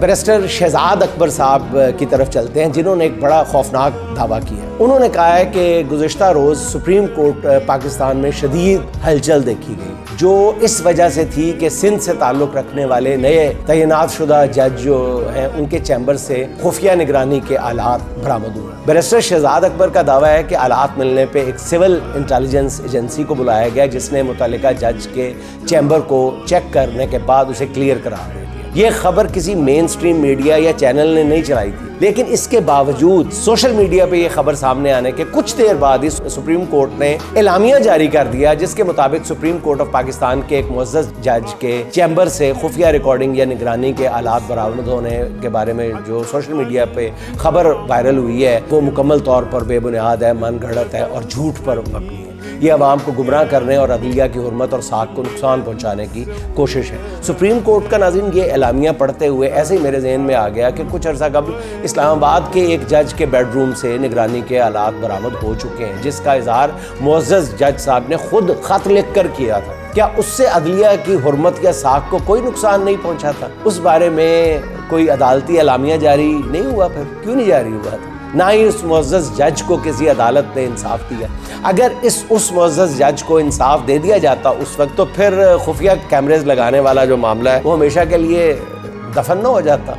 Barrister Shahzad Akbar साहब की तरफ चलते हैं, जिन्होंने एक बड़ा खौफनाक दावा किया है। उन्होंने कहा है कि गुज़िश्ता रोज़ सुप्रीम कोर्ट पाकिस्तान में शदीद हलचल देखी गई, जो इस वजह से थी कि सिंध से ताल्लुक़ रखने वाले नए तैनात शुदा जज जो हैं उनके चैम्बर से खुफिया निगरानी के आलात बरामद हुए। बैरिस्टर शहजाद अकबर का दावा है कि आलात मिलने पर एक सिविल इंटेलिजेंस एजेंसी को बुलाया गया, जिसने मुतल्लिका जज के चैम्बर को चेक करने के बाद उसे क्लियर करार दे दिया। ये खबर किसी मेन स्ट्रीम मीडिया या चैनल ने नहीं चलाई थी, लेकिन इसके बावजूद सोशल मीडिया पे ये खबर सामने आने के कुछ देर बाद ही सुप्रीम कोर्ट ने एलामिया जारी कर दिया, जिसके मुताबिक सुप्रीम कोर्ट ऑफ पाकिस्तान के एक मुअज़्ज़ज़ जज के चैम्बर से खुफिया रिकॉर्डिंग या निगरानी के आलात बरामद होने के बारे में जो सोशल मीडिया पे खबर वायरल हुई है वो मुकम्मल तौर पर बेबुनियाद है, मन गढ़ंत है और झूठ पर मबनी है। ये अवाम को गुमराह करने और अदलिया की हुर्मत और साख को नुकसान पहुँचाने की कोशिश है। सुप्रीम कोर्ट का नाज़रीन ये एलामिया पढ़ते हुए ऐसे ही मेरे जहन में आ गया कि कुछ अर्सा कबल इस्लामाबाद के एक जज के बेडरूम से निगरानी के आलात बरामद हो चुके हैं, जिसका इजहार मुअज़्ज़ज़ जज साहब ने खुद खत लिख कर किया था। क्या उससे अदलिया की हुर्मत या साख को कोई नुकसान नहीं पहुँचा था? उस बारे में कोई अदालती एलामिया जारी नहीं हुआ? फिर क्यों नहीं जारी हुआ था? ना ही उस मुअज़्ज़ज़ जज को किसी अदालत ने इंसाफ दिया। अगर उस मुअज़्ज़ज़ जज को इंसाफ दे दिया जाता उस वक्त, तो फिर खुफिया कैमरेज लगाने वाला जो मामला है वो हमेशा के लिए दफन न हो जाता।